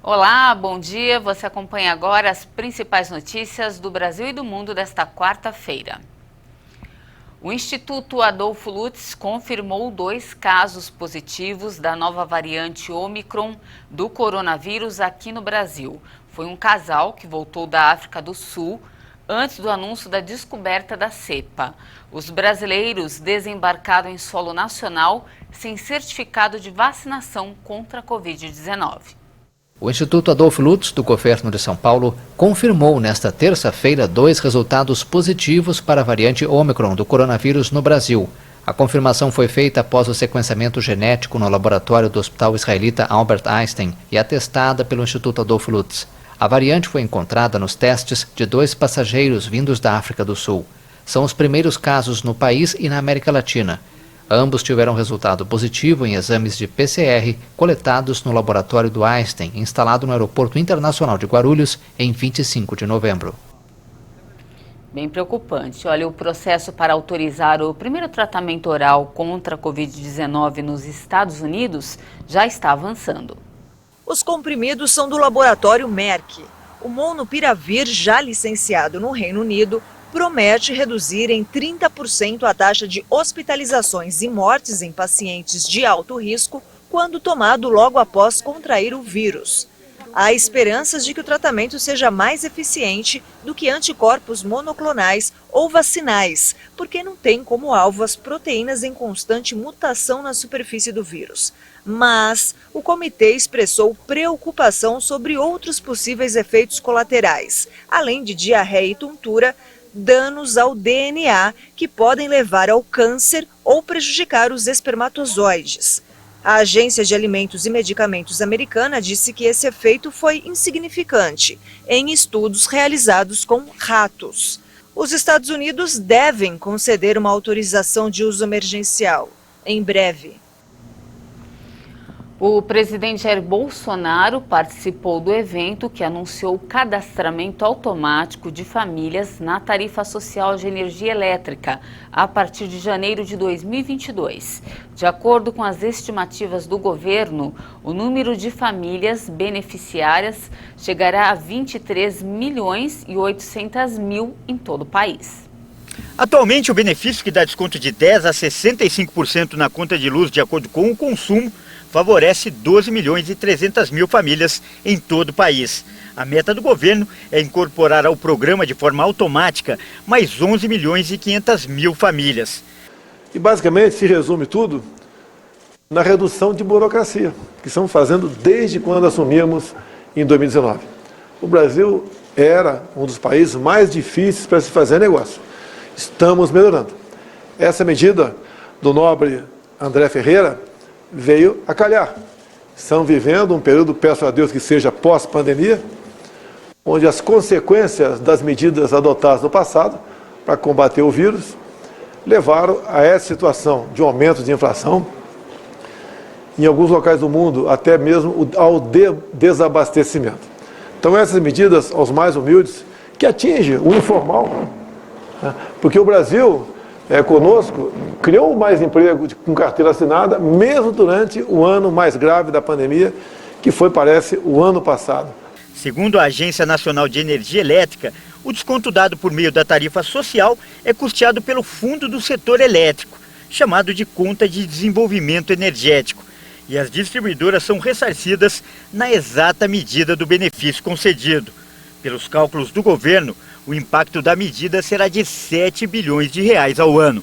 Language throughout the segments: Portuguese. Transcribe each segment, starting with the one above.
Olá, bom dia. Você acompanha agora as principais notícias do Brasil e do mundo desta quarta-feira. O Instituto Adolfo Lutz confirmou 2 casos positivos da nova variante Ômicron do coronavírus aqui no Brasil. Foi um casal que voltou da África do Sul antes do anúncio da descoberta da cepa. Os brasileiros desembarcaram em solo nacional sem certificado de vacinação contra a Covid-19. O Instituto Adolfo Lutz, do governo de São Paulo, confirmou nesta terça-feira 2 resultados positivos para a variante Ômicron do coronavírus no Brasil. A confirmação foi feita após o sequenciamento genético no laboratório do Hospital Israelita Albert Einstein e atestada pelo Instituto Adolfo Lutz. A variante foi encontrada nos testes de 2 passageiros vindos da África do Sul. São os primeiros casos no país e na América Latina. Ambos tiveram resultado positivo em exames de PCR coletados no laboratório do Einstein, instalado no Aeroporto Internacional de Guarulhos, em 25 de novembro. Bem preocupante. Olha, o processo para autorizar o primeiro tratamento oral contra a Covid-19 nos Estados Unidos já está avançando. Os comprimidos são do laboratório Merck. O Molnupiravir, já licenciado no Reino Unido, promete reduzir em 30% a taxa de hospitalizações e mortes em pacientes de alto risco quando tomado logo após contrair o vírus. Há esperanças de que o tratamento seja mais eficiente do que anticorpos monoclonais ou vacinais, porque não tem como alvo as proteínas em constante mutação na superfície do vírus. Mas o comitê expressou preocupação sobre outros possíveis efeitos colaterais, além de diarreia e tontura, danos ao DNA que podem levar ao câncer ou prejudicar os espermatozoides. A Agência de Alimentos e Medicamentos americana disse que esse efeito foi insignificante em estudos realizados com ratos. Os Estados Unidos devem conceder uma autorização de uso emergencial em breve. O presidente Jair Bolsonaro participou do evento que anunciou o cadastramento automático de famílias na tarifa social de energia elétrica a partir de janeiro de 2022. De acordo com as estimativas do governo, o número de famílias beneficiárias chegará a 23 milhões e 800 mil em todo o país. Atualmente, o benefício, que dá desconto de 10% a 65% na conta de luz de acordo com o consumo, favorece 12 milhões e 300 mil famílias em todo o país. A meta do governo é incorporar ao programa de forma automática mais 11 milhões e 500 mil famílias. E basicamente se resume tudo na redução de burocracia, que estamos fazendo desde quando assumimos em 2019. O Brasil era um dos países mais difíceis para se fazer negócio. Estamos melhorando. Essa medida do nobre André Ferreira veio a calhar. Estamos vivendo um período, peço a Deus que seja pós-pandemia, onde as consequências das medidas adotadas no passado para combater o vírus levaram a essa situação de aumento de inflação, em alguns locais do mundo até mesmo ao desabastecimento. Então essas medidas aos mais humildes, que atingem o informal, né? Porque o Brasil conosco, criou mais emprego com carteira assinada, mesmo durante o ano mais grave da pandemia, que foi, parece, o ano passado. Segundo a Agência Nacional de Energia Elétrica, o desconto dado por meio da tarifa social é custeado pelo Fundo do Setor Elétrico, chamado de Conta de Desenvolvimento Energético, e as distribuidoras são ressarcidas na exata medida do benefício concedido. Pelos cálculos do governo, o impacto da medida será de 7 bilhões de reais ao ano.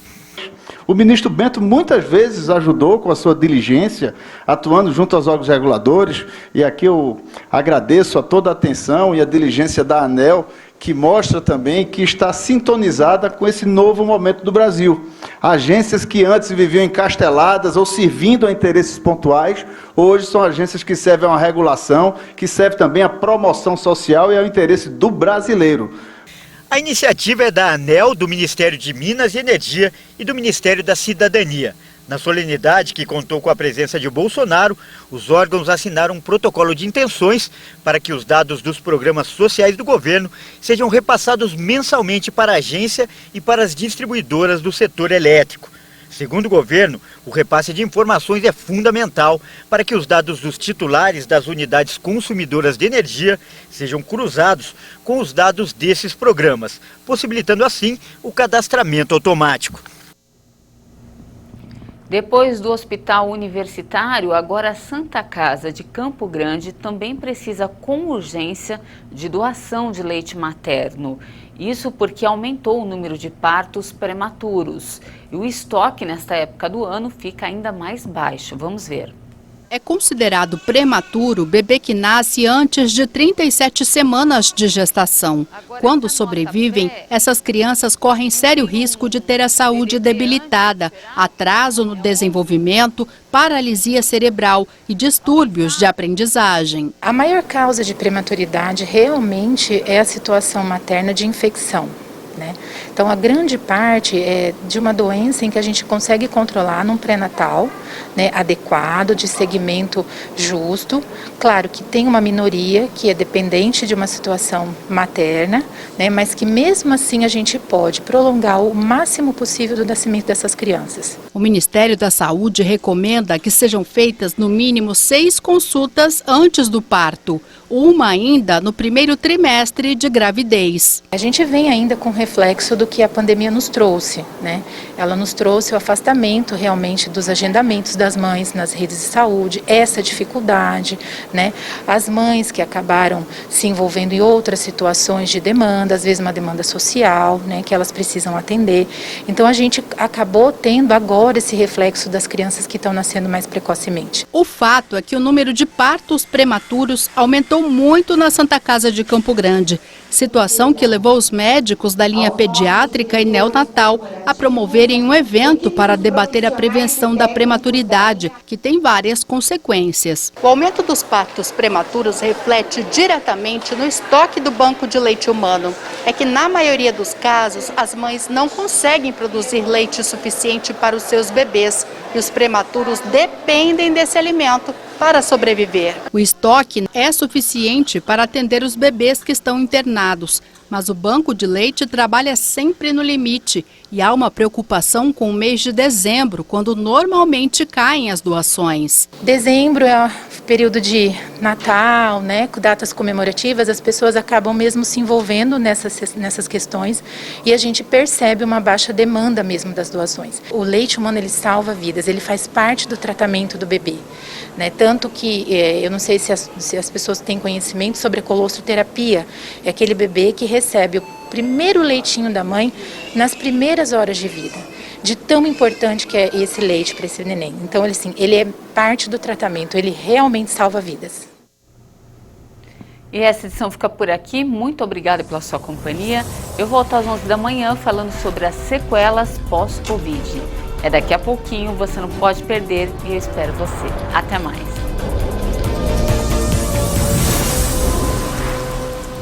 O ministro Bento muitas vezes ajudou com a sua diligência, atuando junto aos órgãos reguladores, e aqui eu agradeço a toda a atenção e a diligência da ANEEL, que mostra também que está sintonizada com esse novo momento do Brasil. Agências que antes viviam encasteladas ou servindo a interesses pontuais, hoje são agências que servem a uma regulação, que servem também à promoção social e ao interesse do brasileiro. A iniciativa é da ANEEL, do Ministério de Minas e Energia e do Ministério da Cidadania. Na solenidade, que contou com a presença de Bolsonaro, os órgãos assinaram um protocolo de intenções para que os dados dos programas sociais do governo sejam repassados mensalmente para a agência e para as distribuidoras do setor elétrico. Segundo o governo, o repasse de informações é fundamental para que os dados dos titulares das unidades consumidoras de energia sejam cruzados com os dados desses programas, possibilitando assim o cadastramento automático. Depois do Hospital Universitário, agora a Santa Casa de Campo Grande também precisa com urgência de doação de leite materno. Isso porque aumentou o número de partos prematuros. E o estoque nesta época do ano fica ainda mais baixo. Vamos ver. É considerado prematuro o bebê que nasce antes de 37 semanas de gestação. Quando sobrevivem, essas crianças correm sério risco de ter a saúde debilitada, atraso no desenvolvimento, paralisia cerebral e distúrbios de aprendizagem. A maior causa de prematuridade realmente é a situação materna de infecção. Então, a grande parte é de uma doença em que a gente consegue controlar num pré-natal, adequado, de segmento justo. Claro que tem uma minoria que é dependente de uma situação materna, mas que mesmo assim a gente pode prolongar o máximo possível do nascimento dessas crianças. O Ministério da Saúde recomenda que sejam feitas no mínimo 6 consultas antes do parto, uma ainda no primeiro trimestre de gravidez. A gente vem ainda com reflexo do que a pandemia nos trouxe, Ela nos trouxe o afastamento realmente dos agendamentos das mães nas redes de saúde, essa dificuldade, As mães que acabaram se envolvendo em outras situações de demanda, às vezes uma demanda social, que elas precisam atender. Então a gente acabou tendo agora esse reflexo das crianças que estão nascendo mais precocemente. O fato é que o número de partos prematuros aumentou muito na Santa Casa de Campo Grande, situação que levou os médicos da linha pediátrica e neonatal a promoverem um evento para debater a prevenção da prematuridade, que tem várias consequências. O aumento dos partos prematuros reflete diretamente no estoque do banco de leite humano. É que na maioria dos casos, as mães não conseguem produzir leite suficiente para os seus bebês e os prematuros dependem desse alimento para sobreviver. O estoque é suficiente para atender os bebês que estão internados, mas o banco de leite trabalha sempre no limite e há uma preocupação com o mês de dezembro, quando normalmente caem as doações. Dezembro é o período de Natal, com datas comemorativas, as pessoas acabam mesmo se envolvendo nessas questões e a gente percebe uma baixa demanda mesmo das doações. O leite humano, ele salva vidas, ele faz parte do tratamento do bebê, Tanto que, eu não sei se as pessoas têm conhecimento sobre a colostroterapia, é aquele bebê que recebe o primeiro leitinho da mãe nas primeiras horas de vida, de tão importante que é esse leite para esse neném. Então, ele é parte do tratamento, ele realmente salva vidas. E essa edição fica por aqui. Muito obrigada pela sua companhia. Eu volto às 11 da manhã falando sobre as sequelas pós-Covid. É daqui a pouquinho, você não pode perder e eu espero você. Até mais.